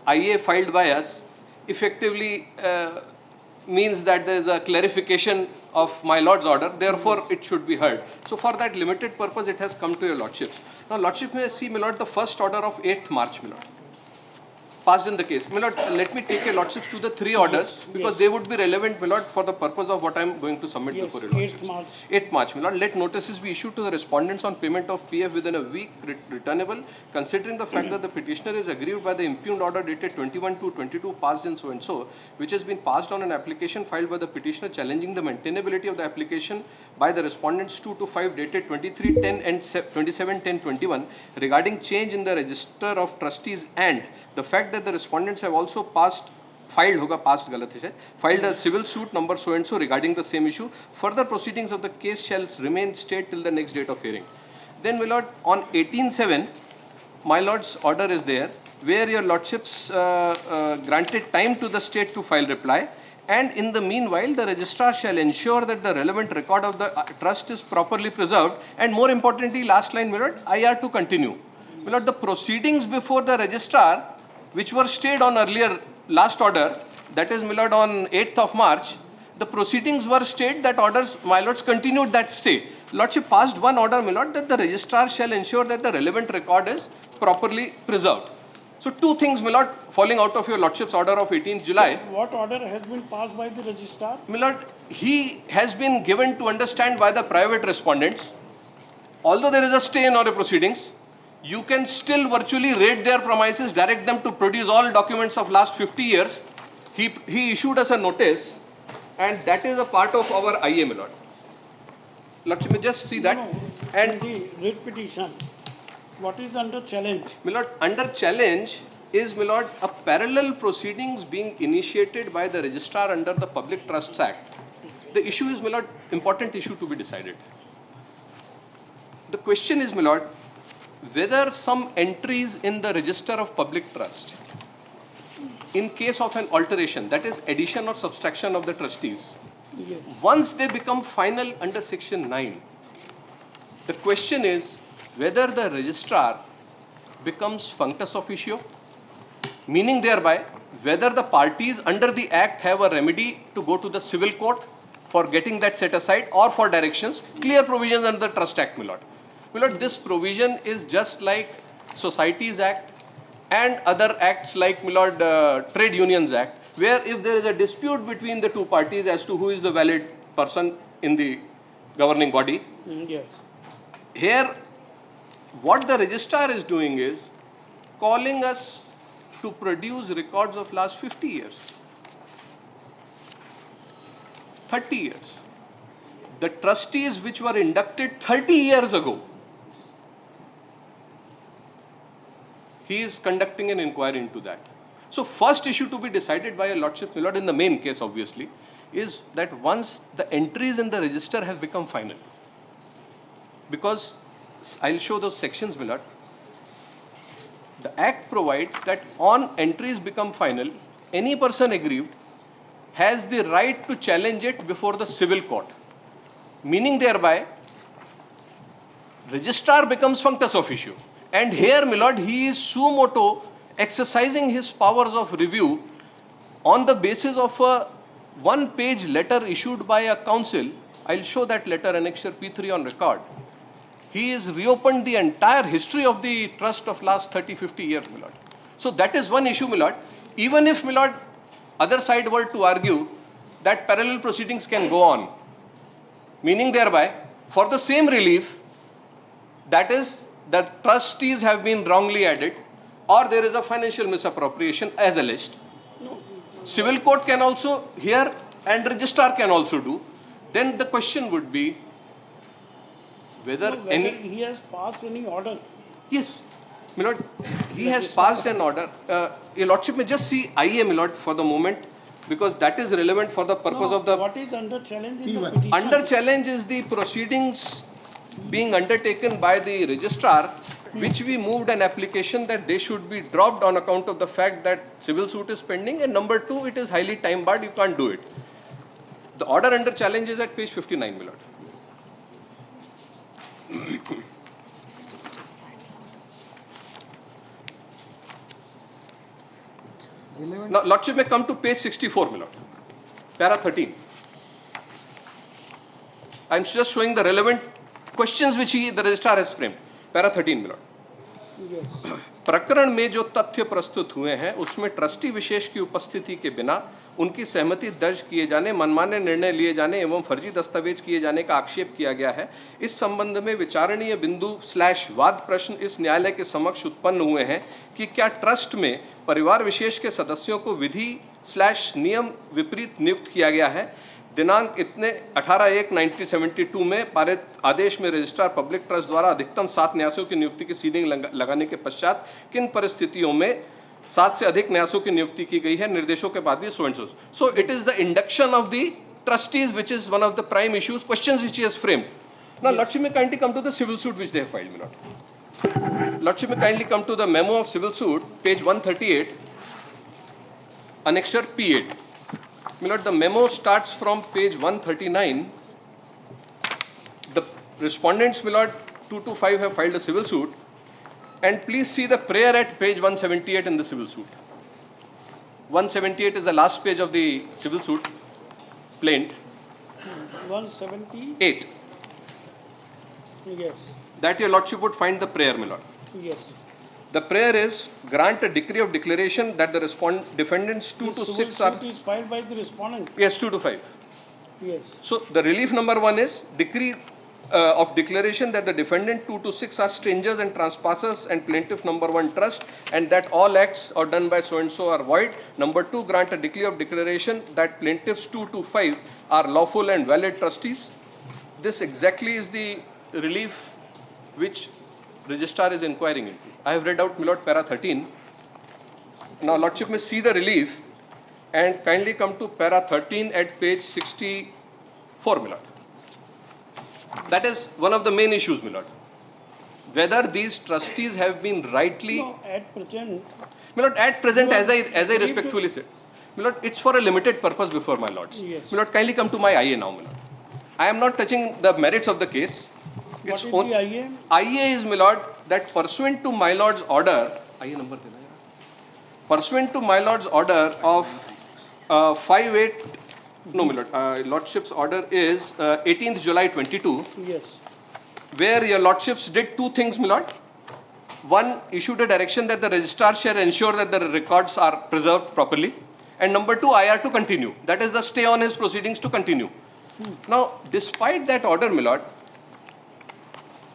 IA filed by us effectively means that there is a clarification of my Lord's order, therefore it should be heard. So for that limited purpose, it has come to your Lordships. Now, Lordship may see, my Lord, the first order of 8th March, my Lord, passed in the case. My Lord, let me take your Lordships to the 3 orders, because they would be relevant, my Lord, for the purpose of what I am going to submit before your Lordships. 8th March. 8th March, my Lord, let notices be issued to the respondents on payment of PF within a week returnable, considering the fact that the petitioner is aggrieved by the impugned order dated 21/2/22 passed in so and so, which has been passed on an application filed by the petitioner challenging the maintainability of the application by the respondents 2 to 5 dated 23/10 and 27/10/21 regarding change in the register of trustees, and the fact that the respondents have also filed a civil suit number so and so regarding the same issue. Further proceedings of the case shall remain stayed till the next date of hearing. Then, my Lord, on 18/7, my Lord's order is there, where your Lordships granted time to the state to file reply, and in the meanwhile, the registrar shall ensure that the relevant record of the trust is properly preserved, and more importantly, last line, my Lord, IR to continue. My Lord, the proceedings before the registrar, which were stayed on earlier last order, that is, my Lord, on 8th of March, the proceedings were stayed, that orders, my Lords, continued that stay. Lordship passed one order, my Lord, that the registrar shall ensure that the relevant record is properly preserved. So two things, my Lord, falling out of your Lordship's order of 18th July. What order has been passed by the registrar? My Lord, he has been given to understand by the private respondents, although there is a stay in our proceedings, you can still virtually raid their premises, direct them to produce all documents of last 50 years. He issued us a notice, and that is a part of our IA, my Lord. Let me just see that. No, and the writ petition, what is under challenge? My Lord, under challenge is, my Lord, a parallel proceedings being initiated by the registrar under the Public Trusts Act. The issue is, my Lord, important issue to be decided. The question is, my Lord, whether some entries in the register of public trust, in case of an alteration, that is addition or subtraction of the trustees, Yes. once they become final under section 9, the question is whether the registrar becomes functus officio, meaning thereby whether the parties under the act have a remedy to go to the civil court for getting that set aside or for directions, clear provisions under the Trust Act, my Lord. My Lord, this provision is just like Societies Act and other acts like, my Lord, Trade Unions Act, where if there is a dispute between the two parties as to who is the valid person in the governing body, Yes. here what the registrar is doing is calling us to produce records of last 50 years, 30 years. The trustees which were inducted 30 years ago, he is conducting an inquiry into that. So first issue to be decided by a Lordship, my Lord, in the main case obviously, is that once the entries in the register have become final, because I'll show those sections, my Lord. The Act provides that on entries become final, any person aggrieved has the right to challenge it before the civil court, meaning thereby registrar becomes functus officio. And here, my Lord, he is suo motu exercising his powers of review on the basis of a one-page letter issued by a council. I'll show that letter, annexure P3 on record. He has reopened the entire history of the trust of last 30-50 years, my Lord. So that is one issue, my Lord. Even if, my Lord, other side were to argue that parallel proceedings can go on, meaning thereby, for the same relief, that is, that trustees have been wrongly added, or there is a financial misappropriation as alleged. No. Civil court can also hear and registrar can also do. Then the question would be whether he has passed any order. Yes, my Lord, he has passed an order. Your Lordship may just see IA, my Lord, for the moment, because that is relevant for the purpose of the... What is under challenge in the petition? Under challenge is the proceedings being undertaken by the registrar, which we moved an application that they should be dropped on account of the fact that civil suit is pending, and number two, it is highly time barred, you can't do it. The order under challenge is at page 59, my Lord. Now, Lordship may come to page 64, my lord. Para 13. I am just showing the relevant questions which the registrar has framed. Para 13, my lord. Yes. प्रकरण में जो तथ्य प्रस्तुत हुए हैं उसमें trustee विशेष की उपस्थिति के बिना उनकी सहमति दर्ज किए जाने, मनमाने निर्णय लिए जाने एवं फर्जी दस्तावेज किए जाने का आक्षेप किया गया है। इस संबंध में विचारणीय बिंदु / वाद प्रश्न इस न्यायालय के समक्ष उत्पन्न हुए हैं कि क्या ट्रस्ट में परिवार विशेष के सदस्यों को विधि / नियम विपरीत नियुक्त किया गया है। दिनांक इतने 18/1/1972 में पारित आदेश में रजिस्ट्रार पब्लिक ट्रस्ट द्वारा अधिकतम 7 न्यासों की नियुक्ति की सीलिंग लगाने के पश्चात किन परिस्थितियों में 7 से अधिक न्यासों की नियुक्ति की गई है, निर्देशों के बाद भी so and so. So it is the induction of the trustees which is one of the prime issues, questions which he has framed. Now, Lordship may kindly come to the civil suit which they have filed, my lord. Lordship may kindly come to the memo of civil suit, page 138, annexure P8. My lord, the memo starts from page 139. The respondents, my lord, 2 to 5 have filed a civil suit. And please see the prayer at page 178 in the civil suit. 178 is the last page of the civil suit. Plaint 178. Yes. That your lordship would find the prayer, my lord. Yes. The prayer is grant a decree of declaration that the defendants 2 to 6 are. It is filed by the respondent. Yes, 2 to 5. Yes. So the relief number 1 is decree of declaration that the defendant 2 to 6 are strangers and trespassers and plaintiff number 1 trust, and that all acts are done by so and so are void. Number 2, grant a decree of declaration that plaintiffs 2 to 5 are lawful and valid trustees. This exactly is the relief which registrar is inquiring into. I have read out, my lord, para 13. Now lordship may see the relief and kindly come to para 13 at page 64, my lord. That is one of the main issues, my lord. Whether these trustees have been rightly. No, at present. My lord, at present, as I respectfully said, my lord, it's for a limited purpose before my lords. Yes. My lord, kindly come to my IA now, my lord. I am not touching the merits of the case. What is the IA? IA is, my lord, that pursuant to my lord's order, IA number, pursuant to my lord's order of 5/8. No, my lord. Lordship's order is 18th July 22. Yes. Where your lordships did 2 things, my lord. 1, issued a direction that the registrar shall ensure that the records are preserved properly. And number 2, IR to continue. That is the stay on his proceedings to continue. Now, despite that order, my lord,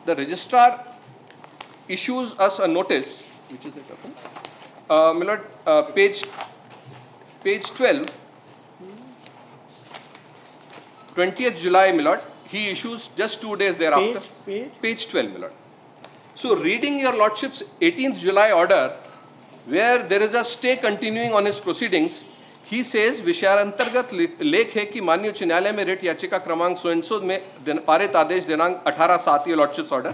the registrar issues us a notice, which is that, my lord, page 12. 20th July, my lord, he issues just 2 days thereafter. Page 12, my lord. So, reading your lordship's 18th July order, where there is a stay continuing on his proceedings, he says, विषयांतर्गत लेख है कि माननीय उच्च न्यायालय में rate याचिका क्रमांक so and so में पारित आदेश दिनांक 18/7 ये लॉर्डशिप्स ऑर्डर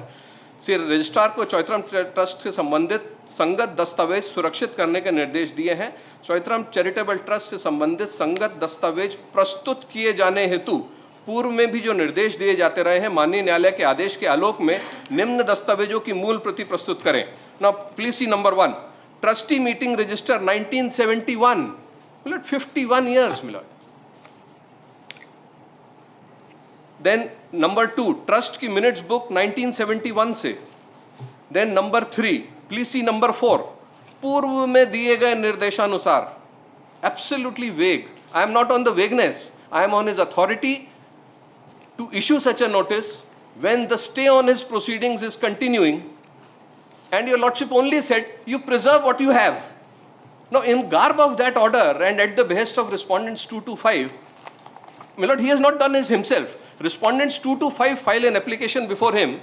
से रजिस्ट्रार को चौथराम ट्रस्ट से संबंधित संगत दस्तावेज सुरक्षित करने के निर्देश दिए हैं। चौथराम चैरिटेबल ट्रस्ट से संबंधित संगत दस्तावेज प्रस्तुत किए जाने हेतु पूर्व में भी जो निर्देश दिए जाते रहे हैं, माननीय न्यायालय के आदेश के आलोक में निम्न दस्तावेजों की मूल प्रति प्रस्तुत करें। Now please see number 1, trustee meeting register 1971, 51 years, my lord. Then number 2, trust की minutes book 1971 से. Then number 3, please see number 4, पूर्व में दिए गए निर्देशानुसार. Absolutely vague. I am not on the vagueness. I am on his authority to issue such a notice when the stay on his proceedings is continuing, and your lordship only said you preserve what you have. Now, in garb of that order and at the behest of respondents 2 to 5, my lord, he has not done this himself. Respondents 2 to 5 file an application before him,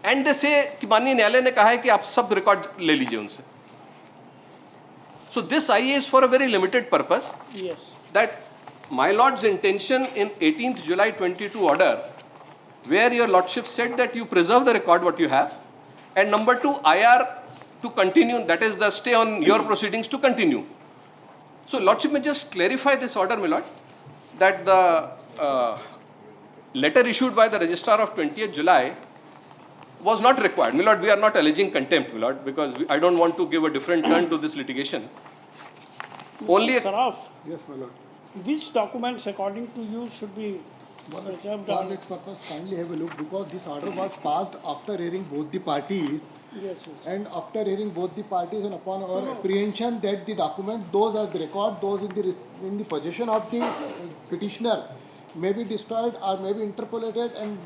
and they say कि माननीय न्यायालय ने कहा है कि आप सब record ले लीजिए उनसे. So this IA is for a very limited purpose. Yes. That my lord's intention in 18th July 22 order, where your lordship said that you preserve the record what you have, and number 2, IR to continue, that is the stay on your proceedings to continue. So lordship may just clarify this order, my lord, that the letter issued by the registrar of 20th July was not required. My lord, we are not alleging contempt, my lord, because I don't want to give a different turn to this litigation. Only Mr. Saraf, Yes, my lord. which documents according to you should be For preserved? that purpose, kindly have a look, because this order was passed after hearing both the parties, Yes, yes. and after hearing both the parties and upon our No. apprehension that the document, those are the record, those in the possession of the petitioner may be destroyed or may be interpolated and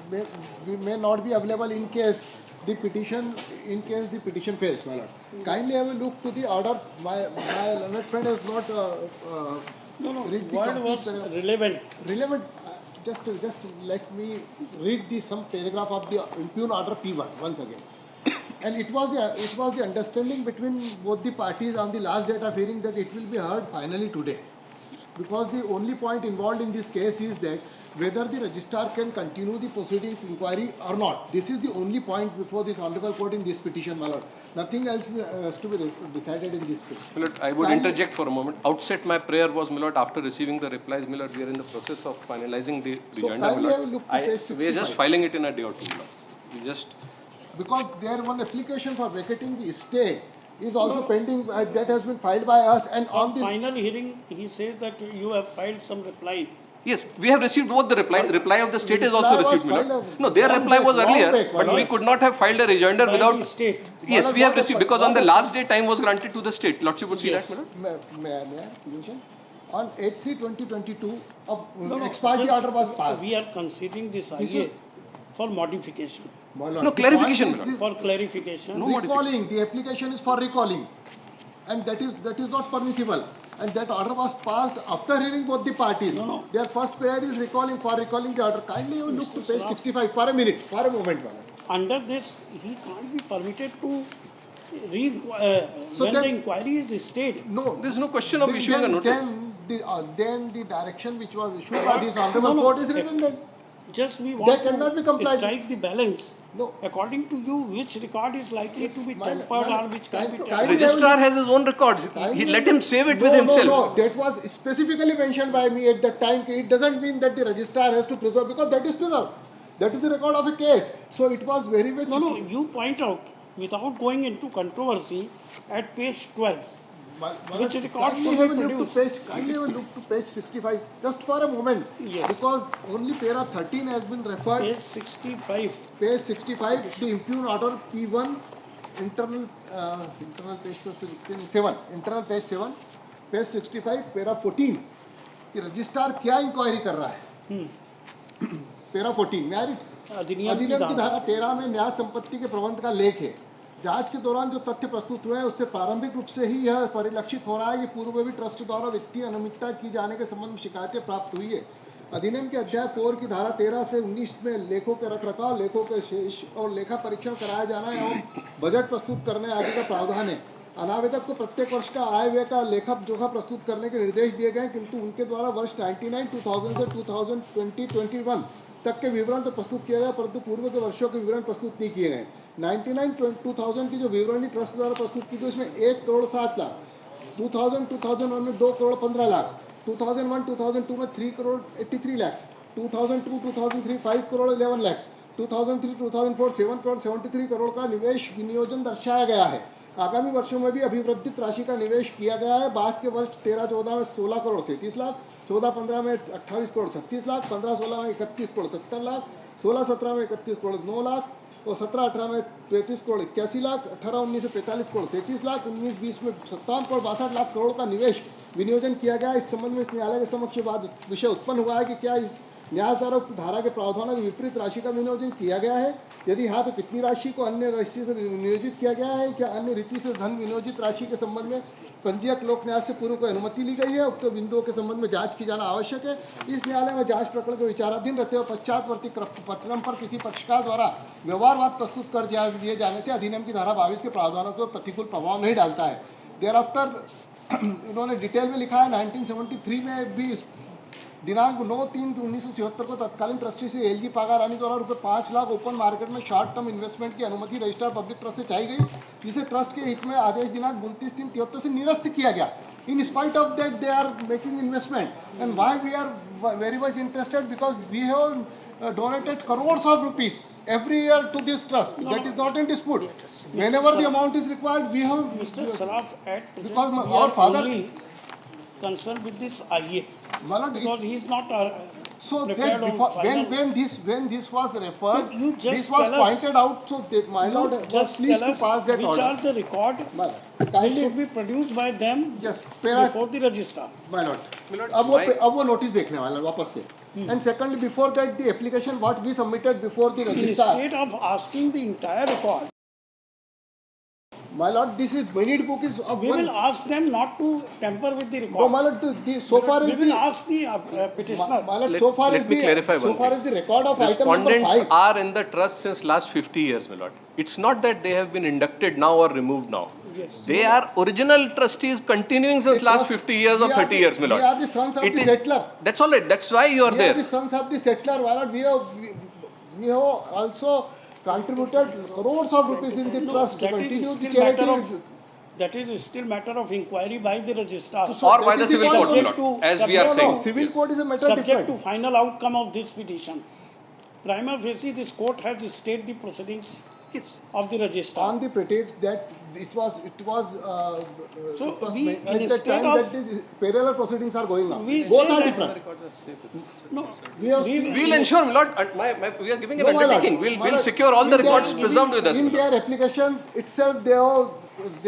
may not be available in case the petition fails, my lord. Kindly have a look to the order. My learned friend has not No, no, read the word complete was paragraph. relevant. Relevant. Just let me read some paragraph of the impugn order P1 once again. And it was the understanding between both the parties on the last date of hearing that it will be heard finally today, because the only point involved in this case is that whether the registrar can continue the proceedings inquiry or not. This is the only point before this honorable court in this petition, my lord. Nothing else has to be decided in this petition. My lord, I would interject for a moment. Outset, my prayer was, my lord, after receiving the replies, my lord, we are in the process of finalizing the So rejoinder, my kindly lord. have a look to page We are 65. just filing it in a day or two, my lord. We just. Because there one application for vacating the stay is also No. pending, that has been filed by us, and on On the final hearing, he says that you have filed some reply. Yes, we have received both the reply. The reply of the state is reply also was received, my lord. filed No, their long reply back, was long earlier, back, my but we lord. could not have filed a rejoinder By without. the state. Yes, Lord, we have what received, happened? because on the What last day time was granted to the state. Lordship would see Yes. that, my lord. may I mention? On 8/3/2022, No, ex parte just order was passed. we are considering this This IA is- for modification, My lord, No, the clarification, point is my lord. for clarification. No. recalling, the application is for recalling, and that is not permissible, and that order was passed after hearing both the parties. No. Their first prayer is recalling the order. Kindly you look to Mr. page Saraf. 65 for a moment, my lord. Under this, he can't be permitted to So when then- the inquiry is stayed. No, There is no question of issuing a notice. Then the direction which was issued by this honorable No, court is no. redundant. Just we They want cannot be to complied. strike the balance. No. According to you, which record is likely to be My- tempered my- or which can be kindly- tempered? Registrar has his own records. He let him save it with himself. No, that was specifically mentioned by me at that time. It doesn't mean that the registrar has to preserve, because that is preserved. That is the record of a case. So it was very much. No, you point out without going into controversy at page 12. Which record Kindly should have be a look to produced? page 65, just for a moment. Yes. Because only para 13 has been referred. Page 65. Page 65, the impugn order P1, internal page 7, page 65, para 14. कि registrar क्या inquiry कर रहा है? Para 14 में अधिनियम की अधिनियम की धारा। धारा 13 में न्याय संपत्ति के प्रबंध का लेख है। जांच के दौरान जो तथ्य प्रस्तुत हुए हैं उससे प्रारंभिक रूप से ही यह परिलक्षित हो रहा है कि पूर्व में भी ट्रस्ट द्वारा वित्तीय अनियमितता की जाने के संबंध में शिकायतें प्राप्त हुई है। अधिनियम के अध्याय 4 की धारा 13 से 19 में लेखों के रखरखाव, लेखों के शेष और लेखा परीक्षण कराया जाना एवं बजट प्रस्तुत करने आदि का प्रावधान है। अनावेदक को प्रत्येक वर्ष का आय व्यय का लेखा जोखा प्रस्तुत करने के निर्देश दिए गए, किंतु उनके द्वारा वर्ष 99, 2000 से 2020-21 तक के विवरण तो प्रस्तुत किए गए, परंतु पूर्व के वर्षों के विवरण प्रस्तुत नहीं किए गए। 99-2000 की जो विवरणी ट्रस्ट द्वारा प्रस्तुत की थी उसमें 1,07,00,000, 2000-2001 में 2,15 लाख, 2001-2002 में 3,83 lakhs, 2002-2003 5,11 lakhs, 2003-2004 7,73 crore का निवेश विनियोजन दर्शाया गया है। आगामी वर्षों में भी अभिवृद्धित राशि का निवेश किया गया है। बाद के वर्ष 13-14 में 16 करोड़ 37 लाख, 14-15 में 28 करोड़ 36 लाख, 15-16 में 31 करोड़ 70 लाख, 16-17 में 31 करोड़ 9 लाख और 17-18 में 33 करोड़ 81 लाख, 18-19 में 45 करोड़ 37 लाख, 19-20 में 57 करोड़ 62 लाख करोड़ का निवेश विनियोजन किया गया। इस संबंध में इस न्यायालय के समक्ष विषय उत्पन्न हुआ है कि क्या इस न्यायधारा उक्त धारा के प्रावधानों के विपरीत राशि का विनियोजन किया गया है, यदि हाँ तो कितनी राशि को अन्य राशि से नियोजित किया गया है, क्या अन्य रीति से धन विनियोजित राशि के संबंध में पंजीयक लोक न्यास से पूर्व को अनुमति ली गई है। उक्त बिंदुओं के संबंध में जांच की जाना आवश्यक है। इस न्यायालय में जांच प्रकरण को विचाराधीन रहते हुए पश्चातवर्ती प्रकरण पर किसी पक्षकार द्वारा व्यवहारवाद प्रस्तुत कर दिए जाने से अधिनियम की धारा 22 के प्रावधानों को प्रतिकूल प्रभाव नहीं डालता है। देयर आफ्टर इन्होंने डिटेल में लिखा है 1973 में भी दिनांक 9/3/1977 को तत्कालीन ट्रस्टी से एलजी पागारानी द्वारा रुपये 5 लाख ओपन मार्केट में शॉर्ट टर्म इन्वेस्टमेंट की अनुमति रजिस्ट्रार पब्लिक ट्रस्ट से चाहिए गई, जिसे ट्रस्ट के हित में आदेश दिनांक 29/3/73 से निरस्त किया गया। In spite of that, they are making investment, and why we are very much interested, because we have donated crores of rupees every year to this trust. That is not in dispute. Whenever the amount is required, we have. Mr. Saraf, at present, Because we our are father- only concerned with this IA My lord, because he is not so prepared that on before, final. when this was referred, You just this was tell us- pointed out, so my You lord was just pleased tell to us pass that which order. are the record My lord, which kindly, should be produced by them yes, pera, before the registrar. my lord. My lord, अब वो notice देख लें my lord वापस से. And secondly, before that, the application what we submitted before the registrar. Instead of asking the entire record, My lord, this is minute book is we will ask them not to tamper with the record. No, my lord, so far We as will the ask the petitioner. my lord, Let- so far let as me the clarify so one far thing. as the record of item number Respondents 5. are in the trust since last 50 years, my lord. It's not that they have been inducted now or removed now. Yes. They are original trustees continuing since The last trust- 50 years or we are 30 the- years, my lord. We are the sons of It the is- settler. That's all right. That's why you are We there. are the sons of the settler. My lord, we have also contributed crores of rupees in the No, trust to that continue is the still matter charity. of that is still matter of inquiry by the registrar. So Or that by is the the civil point court, my subject lord, to- as we are No, saying. no, civil Yes. court is a matter Subject different. to final outcome of this petition. Prima facie, this court has stayed the proceedings Yes. of the registrar. On the pretext that it was So it was at that instead time of- that the parallel proceedings are going on. We Both say are that- different. No, We have We'll ensure, my lord, we are giving an No, my lord. undertaking. My We'll lord, secure all the in their- records preserved with us. In my lord. their application itself, they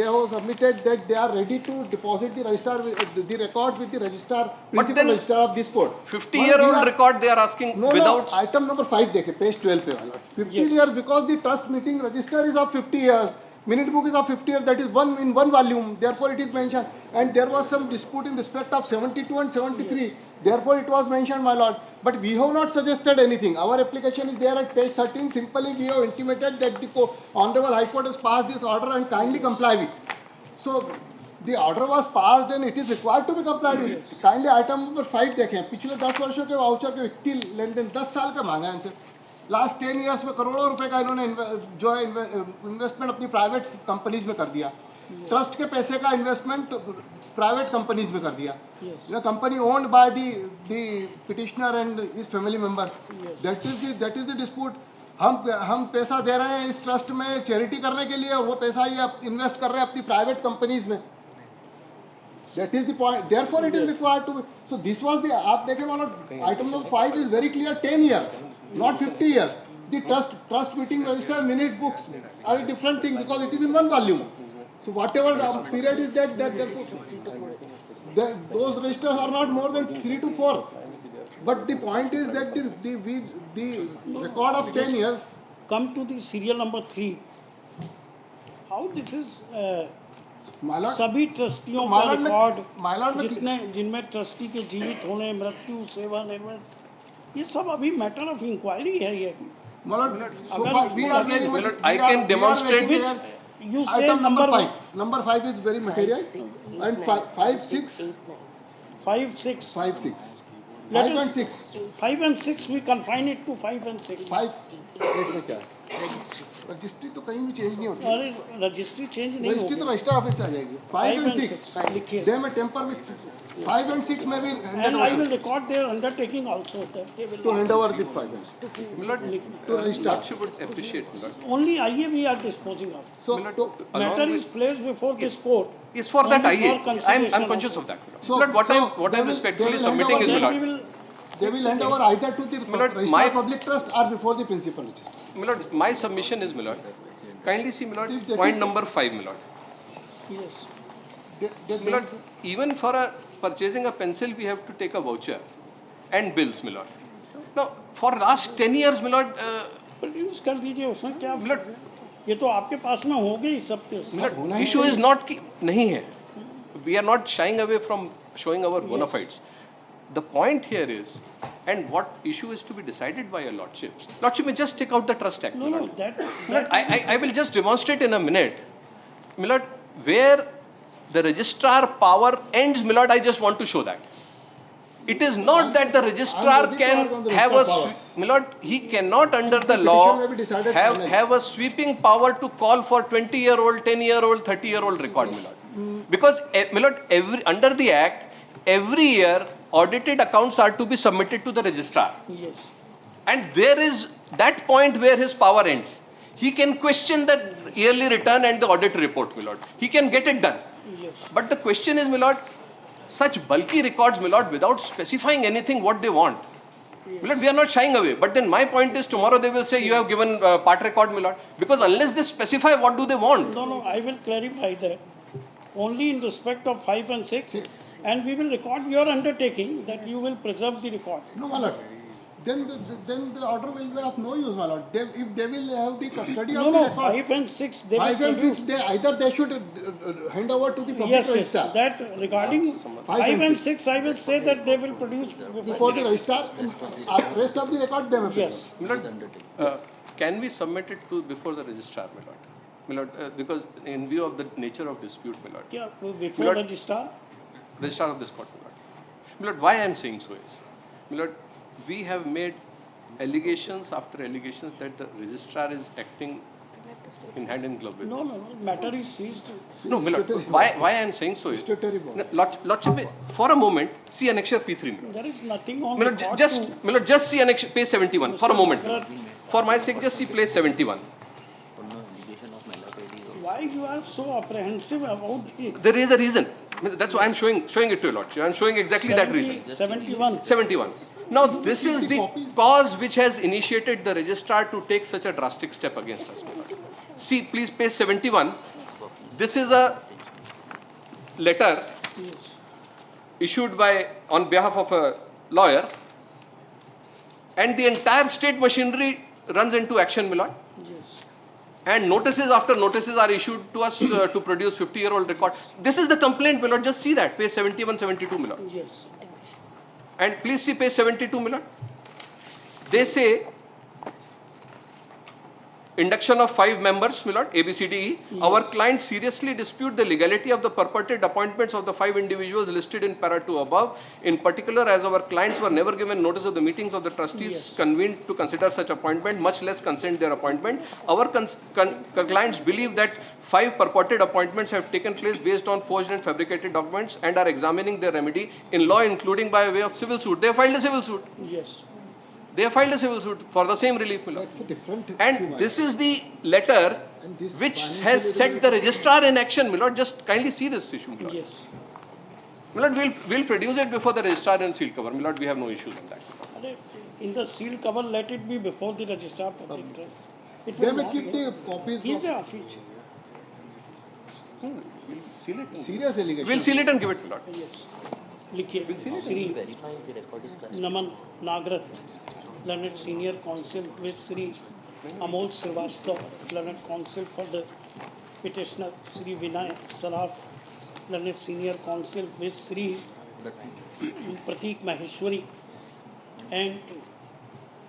have submitted that they are ready to deposit the registrar, the record with the registrar, principal then registrar of this court. 50-year-old record they are asking No, without. no, item number 5 देखे, page 12 पे वाला. 50 Yes. years because the trust meeting register is of 50 years. Minute book is of 50 years, that is one in one volume, therefore it is mentioned. And there was some dispute in respect of 72 and 73, therefore it was mentioned, my lord. But we have not suggested anything. Our application is there at page 13. Simply we have intimated that the Honorable High Court has passed this order and kindly comply with. So the order was passed and it is required to be complied with. Kindly item number 5 देखें. पिछले 10 वर्षों के voucher के वित्तीय लेन then 10 साल का मांगा है इनसे. लास्ट 10 इयर्स में करोड़ों रुपए का इन्होंने जो है इन्वेस्टमेंट अपनी प्राइवेट कंपनीज में कर दिया. ट्रस्ट के पैसे का इन्वेस्टमेंट प्राइवेट कंपनीज में कर दिया. Yes. The company owned by the petitioner and his family members. Yes. That is the dispute. हम पैसा दे रहे हैं इस ट्रस्ट में चैरिटी करने के लिए और वो पैसा ये इन्वेस्ट कर रहे हैं अपनी प्राइवेट कंपनीज में. That is the point. Therefore, it is required to be. So this was the. आप देखें मानो item number 5 is very clear. 10 years, not 50 years. The trust meeting register minute books are a different thing because it is in one volume. So whatever the period is those registers are not more than 3 to 4. But the point is that the record of 10 years. Come to the serial number 3. How this is My lord, सभी ट्रस्टियों का my lord record में- जितने जिनमें trustee के जीवित होने, मृत्यु, सेवानिवृत्त, ये सब अभी मैटर ऑफ इंक्वायरी है ये. my lord, so अगर- far we are very much. I can demonstrate we are Which very- you say Item number number 5. Number 5 is very material. And 5, 6, 5, 6. 5, 6. Let 5 us- and 6. 5 and 6 we confine it to 5 and 6. 5 8 में क्या है? Registry तो कहीं भी change नहीं होती. अरे registry change नहीं रजिस्ट्री तो होगी. रजिस्टर ऑफिस से आ जाएगी. 5 and 6. लिखिए. They may temper with 5 and 6 may be And I will record their undertaking also that they will to hand over the 5 and 6. My lord, To register. Lordship would appreciate, my lord. only IA we are disposing of. So, My lord, to, along Matter with- is placed before this court. is for that only IA. for consideration I'm conscious of- of that. my lord. So- My lord, what so I'm they will- respectfully they will hand submitting over is, my Then we lord, will they will hand over either to the My lord, registrar my- public trust or before the principal register. my lord, my submission is, my lord, kindly see, my lord, If that point is- number 5, my lord. yes. They My lord, even for purchasing a pencil, we have to take a voucher and bills, my lord. Now, for last 10 years, my lord, produce कर दीजिए उसमें क्या my lord, ये तो आपके पास में होंगे ही सबके my lord, issue is not कि नहीं है. We are not shying away from showing our bona fides. The point here is, and what issue is to be decided by your lordships. Lordship may just take out the trust act. No, my no, lord. that My lord, I will just demonstrate in a minute. My lord, where the registrar power ends, my lord, I just want to show that. It is not that the registrar ready to can argue on the have registrar a, powers. my lord, he cannot under the petition law may be decided have, finally. have a sweeping power to call for 20-year-old, 10-year-old, 30-year-old record, my lord. Because, my lord, under the act, every year, audited accounts are to be submitted to the registrar. yes. And there is that point where his power ends. He can question the yearly return and the audit report, my lord. He can get it done. Yes. But the question is, my lord, such bulky records, my lord, without specifying anything what they want. My lord, we are not shying away. But then my point is, tomorrow they will say you have given part record, my lord. Because unless they specify what do they want. No, I will clarify that. Only in respect of 5 and 6, and we will record your undertaking that you will preserve the record. No, my lord. Then the order will be of no use, my lord. If they will have the custody of the record. 5 and 6, they 5 will and produce. 6, they should hand over to the public Yes, registrar. that regarding 5 and 6, I will say that they will produce Before the registrar, rest of the record they may Yes. present. My lord, can we submit it to before the registrar, my lord? My lord, because in view of the nature of dispute, my lord. Yeah, before Lord, registrar. Registrar of this court, my lord. My lord, why I am saying so is, my lord, we have made allegations after allegations that the registrar is acting in hand in glove with No, this. matter is seized. No, my lord, why I am saying so is, Statutory body. Lordship, for a moment, see annexure P3, my lord. There is nothing on My record lord, to... just see annexure, page 71, for a moment. For my sake, just see page 71. Why you are so apprehensive about it? There is a reason. That's why I am showing it to you, Lordship. I am showing exactly that reason. 71. 71. Now, this is the cause which has initiated the registrar to take such a drastic step against us. See, please, page 71. This is a letter Yes. issued on behalf of a lawyer, and the entire state machinery runs into action, my lord. Yes. And notices after notices are issued to us to produce 50-year-old record. This is the complaint, my lord. Just see that, page 71, 72, my lord. Yes. And please see page 72, my lord. They say, induction of 5 members, my lord, A, B, C, D, E. Yes. Our clients seriously dispute the legality of the purported appointments of the 5 individuals listed in para 2 above. In particular, as our clients were never given notice of the meetings of the trustees Yes. convened to consider such appointment, much less consent their appointment. Our clients believe that 5 purported appointments have taken place based on forged and fabricated documents and are examining their remedy in law, including by way of civil suit. They have filed a civil suit. Yes. They have filed a civil suit for the same relief, my lord. That's a different issue, And my this lord. is the letter And this which financially has set the related- registrar in action, my lord. Just kindly see this issue, my lord. Yes. My lord, we'll produce it before the registrar and seal cover, my lord. We have no issues on that. In the seal cover, let it be before the registrar public trust. It They will may not keep be. the copies He is of the official. We'll seal it. serious allegations. We'll seal it and give it, my lord. Yes. लिखिए We'll seal it. Shri verifying the record is correct. Naman Nagrath learned senior counsel with Sri Amol Srivastava, learned counsel for the petitioner Sri Vinay Saraf, learned senior counsel with Sri Pratik Maheshwari, and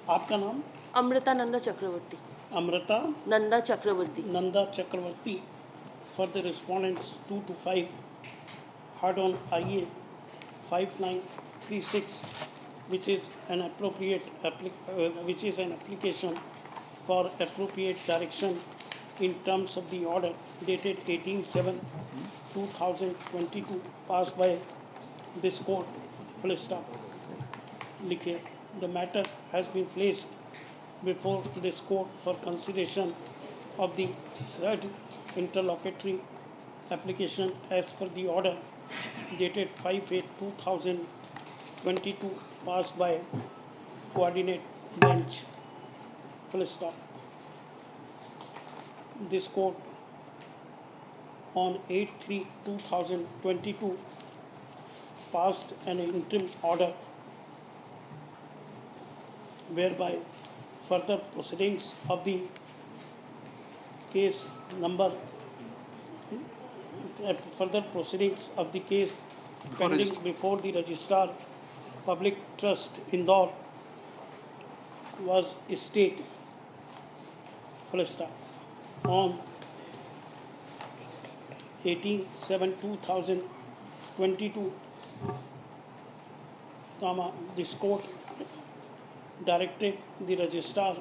आपका नाम अमृता नंदा चक्रवर्ती अमृता नंदा चक्रवर्ती Nanda Chakravarti for the respondents 2 to 5 hard on IA 5936, which is an application for appropriate direction in terms of the order dated 18/7/2022 passed by this court. Full stop. लिखिए the matter has been placed before this court for consideration of the third interlocutory application as per the order dated 5/8/2022 passed by coordinate bench. Full stop. This court on 8/3/2022 passed an interim order whereby further proceedings of the case pending before the registrar public trust Indore was stayed. Full stop. On 18/7/2022, this court directed the registrar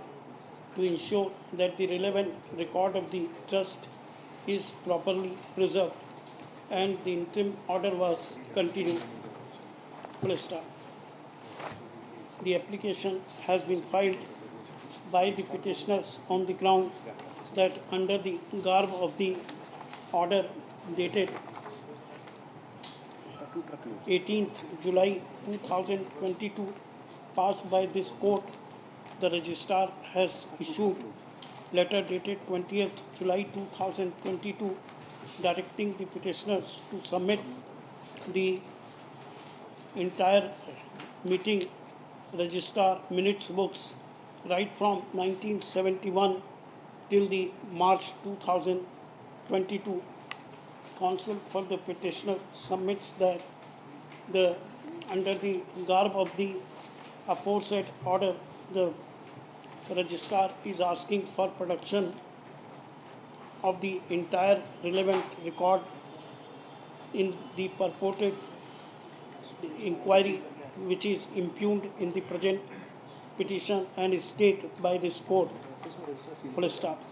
to ensure that the relevant record of the trust is properly preserved, and the interim order was continued. Full stop. The application has been filed by the petitioners on the ground that under the garb of the order dated 18th July 2022 passed by this court, the registrar has issued letter dated 20th July 2022 directing the petitioners to submit the entire meeting registrar minutes books right from 1971 till the March 2022. Counsel for the petitioner submits that the under the garb of the aforesaid order, the registrar is asking for production of the entire relevant record in the purported inquiry which is impugned in the present petition and is stated by this court. Full stop.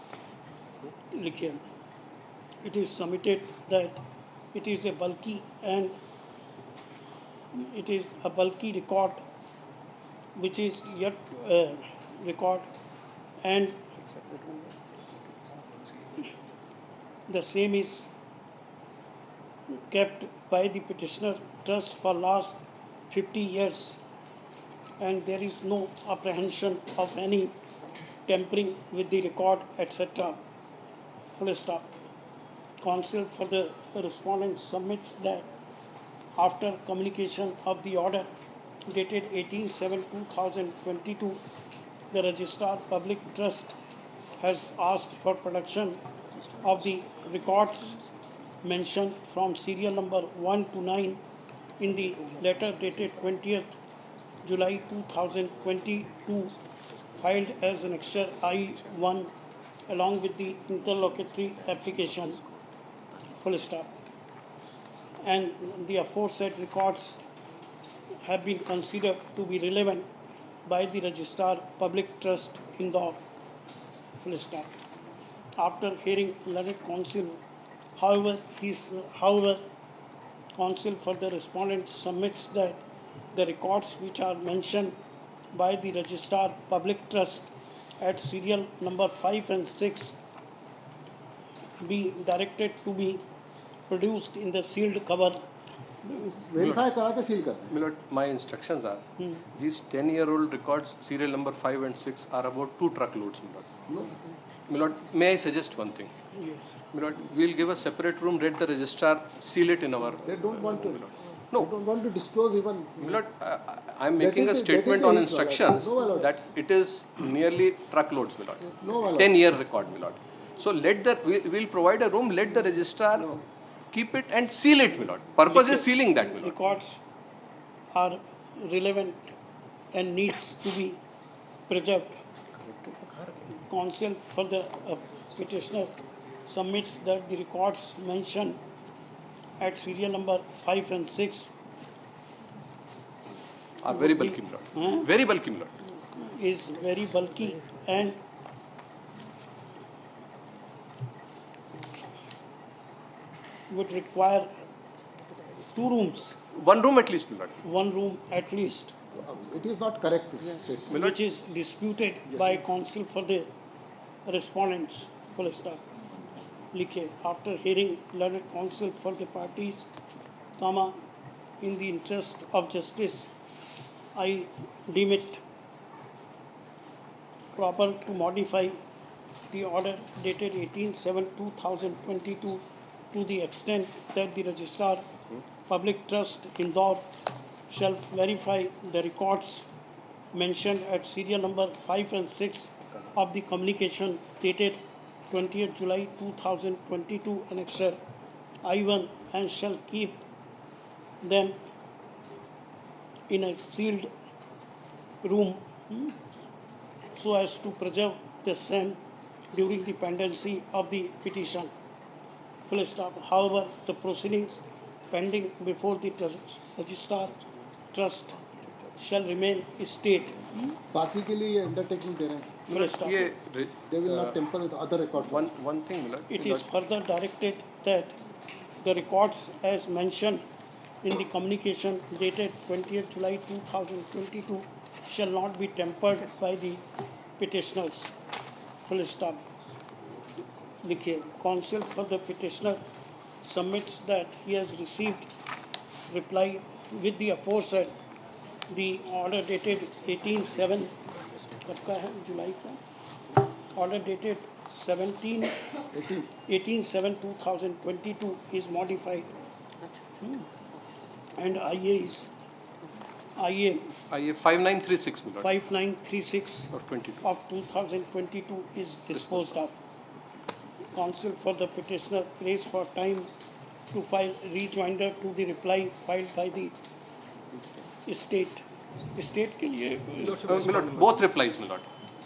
लिखिए. It is submitted that it is a bulky record which is yet record, and the same is kept by the petitioner trust for last 50 years, and there is no apprehension of any tampering with the record, etc. Full stop. Counsel for the respondent submits that after communication of the order dated 18/7/2022, the Registrar Public Trust has asked for production of the records mentioned from serial number 1 to 9 in the letter dated 20th July 2022 filed as Annexure I-1 along with the interlocutory application. Full stop. And the aforesaid records have been considered to be relevant by the Registrar Public Trust Indore. Full stop. After hearing learned counsel, however, counsel for the respondent submits that the records which are mentioned by the Registrar Public Trust at serial number 5 and 6 be directed to be produced in the sealed cover. Verify करा के seal करते हैं. Milord, my instructions are these 10-year-old records, serial number 5 and 6, are about 2 truckloads, Milord. No, Milord, may I suggest one thing? Yes. Milord, we'll give a separate room, let the registrar seal it in our. they don't want to. Milord. They No, don't want to disclose even. Milord, I'm That making is a the- statement that is on the instructions no, Milord. that it is nearly truckloads, Milord. No, Milord. 10-year record, Milord. So we'll provide a room, let the registrar keep it and seal it, Milord. Purpose is sealing that, Milord. Records are relevant and needs to be preserved. Counsel for the petitioner submits that the records mentioned at serial number 5 and 6 Are very bulky, Milord. Very bulky, Milord. is very bulky and would require 2 rooms, One room at least, Milord. 1 room at least, It is not correct. Statement. Milord, which is disputed by counsel for the respondents. Full stop. लिखे. After hearing learned counsel for the parties, comma, in the interest of justice, I deem it proper to modify the order dated 18/7/2022 to the extent that the Registrar Public Trust Indore shall verify the records mentioned at serial number 5 and 6 of the communication dated 20th July 2022 Annexure I-1 and shall keep them in a sealed room so as to preserve the same during the pendency of the petition. Full stop. However, the proceedings pending before the Registrar Trust shall remain state. बाकी के लिए ये undertaking दे रहे हैं. Full stop. ये They will not tamper with other records. one thing, Milord. It is further directed that the records as mentioned in the communication dated 20th July 2022 shall not be tempered by the petitioners. Full stop. लिखिए. Counsel for the petitioner submits that he has received reply with the aforesaid, the order dated 18/7, कब का है जुलाई का, order dated 18/7/2022 is modified, and IA is IA IA 5936, my lord. 5936 Of 22. of 2022 is disposed of. Counsel for the petitioner prays for time to file rejoinder to the reply filed by the state. State के लिए My lord, both replies, my lord.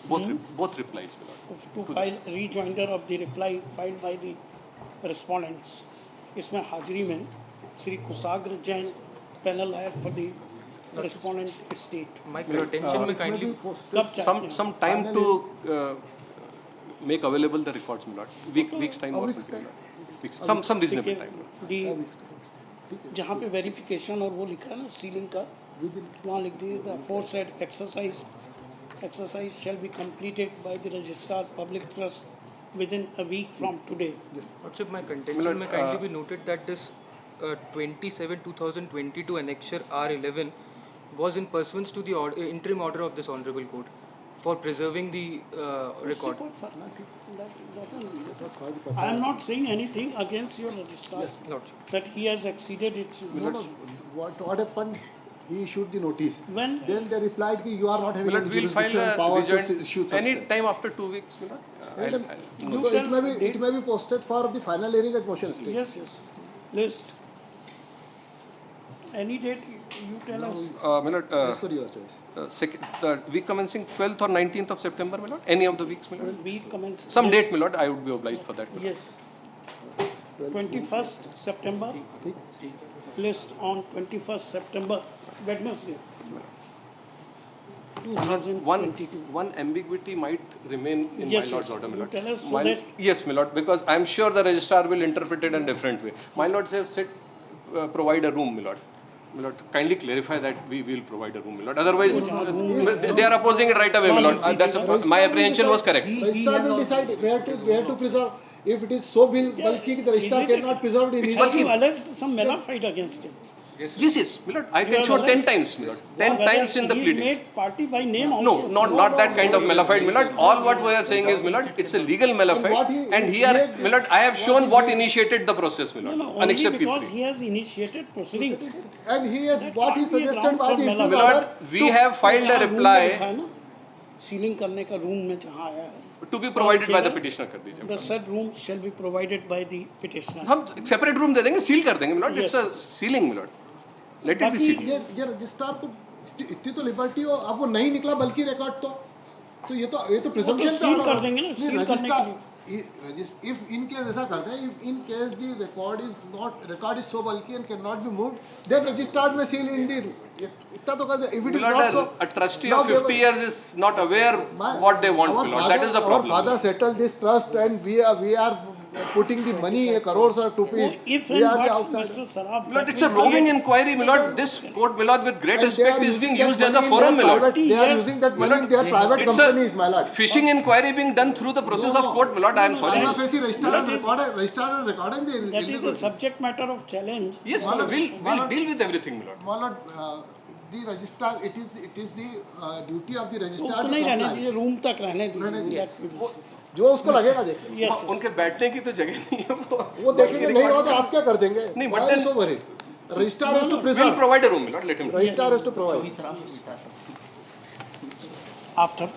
Both replies, my lord. to file rejoinder of the reply filed by the respondents. इसमें हाजिरी में Shri Kushagra Jain panel lawyer for the respondent state. My attention में kindly कब चाहिए? Some time to make available the records, my lord. Week's time or something, my lord. Some reasonable time. The जहाँ पे verification और वो लिखा है ना सीलिंग का, वहाँ लिख दीजिए the aforesaid exercise shall be completed by the registrar public trust within a week from today. Lordship, my contention may kindly be noted that this 27/2022 annexure R11 was in pursuance to the interim order of this honorable court for preserving the record. I am not saying anything against your registrar, Lordship. that he has exceeded its. What happened? He issued the notice. When Then they replied that you are not having My lord, any we'll file jurisdiction and a power to issue rejoinder such any thing. time after 2 weeks, my lord. So it may be posted for the final hearing at motion stage. yes, list. Any date you tell us. My lord, As per your choice. the week commencing 12th or 19th of September, my lord. Any of the weeks, my lord. We commence. Some yes, date, my lord. I would be obliged for that. My lord. Yes. 21st September. List on 21st September, Wednesday. 2022. One ambiguity might remain in Yes, my lord's yes. order, my You lord. tell us so My- that- Yes, my lord, because I am sure the registrar will interpret it in a different way. My lords have said provide a room, my lord. My lord, kindly clarify that we will provide a room, my lord. Otherwise, they are opposing it right away, my lord. My apprehension was correct. Registrar will decide where to preserve. If it is so bulky, the registrar cannot preserve it in his. Have you alleged some malafide against him? Yes, my lord. I You can have show 10 alleged- times, my lord. 10 times in the He is pleadings. made party by name No, also. not that kind of malafide, my lord. All what we are saying is, my lord, it's a legal what malafide. he- And he here, made- my lord, I have shown he what made- initiated the process, my lord. No, On only except because P3. he has initiated proceedings. And he has That what he can't be a suggested ground by for the interim My order. lord, we have filed a जहाँ room में reply लिखा है ना, ceiling करने का room में जहाँ आया है, to be provided by the petitioner, कर दीजिए। the said room shall be provided by the petitioner. हम separate room दे देंगे, seal कर देंगे, my lord. It's Yes. a sealing, my lord. Let it be बाकी sealed. ये रजिस्ट्रार को इतनी तो लिबर्टी हो, अब वो नहीं निकला बल्कि रिकॉर्ड तो ये तो प्रिजम्पशन seal कर देंगे ना, seal करने के लिए। if in case ऐसा करते हैं, if in case the record is so bulky and cannot be moved, then registrar may seal in the इतना तो कर दे. If it is My not lord, so, a trustee now of 50 years is not aware what they want, my lord. That is the problem. Our father settled this trust, and we are putting the money, crores or rupees. If We and are the what outside. Mr. Saraf. My lord, it's a roving inquiry, my lord. This court, my lord, with great And they are respect, is using being that used as a money in forum, my their lord. private- They are Yes. using that My money in lord, their private It's companies, my a lord. fishing inquiry being done through the process No, of no. court, my lord. I am sorry. IMFAC registrar That is- recording the That is a illegal. subject matter of challenge. Yes, my lord, we'll deal with everything, my lord. My lord, the registrar, it is the duty of the तो registrar उतना to ही रहने comply. दीजिए, room तक रहने रहने दीजिए. दीजिए. जो उसको लगेगा देखें. Yes, sir. उनके बैठने की तो जगह नहीं है वो देखेंगे नहीं हो तो आप क्या कर देंगे? नहीं, Why but are you then- so worried? Registrar has to We'll preserve. provide a room, my lord. Let him. Registrar has to provide. After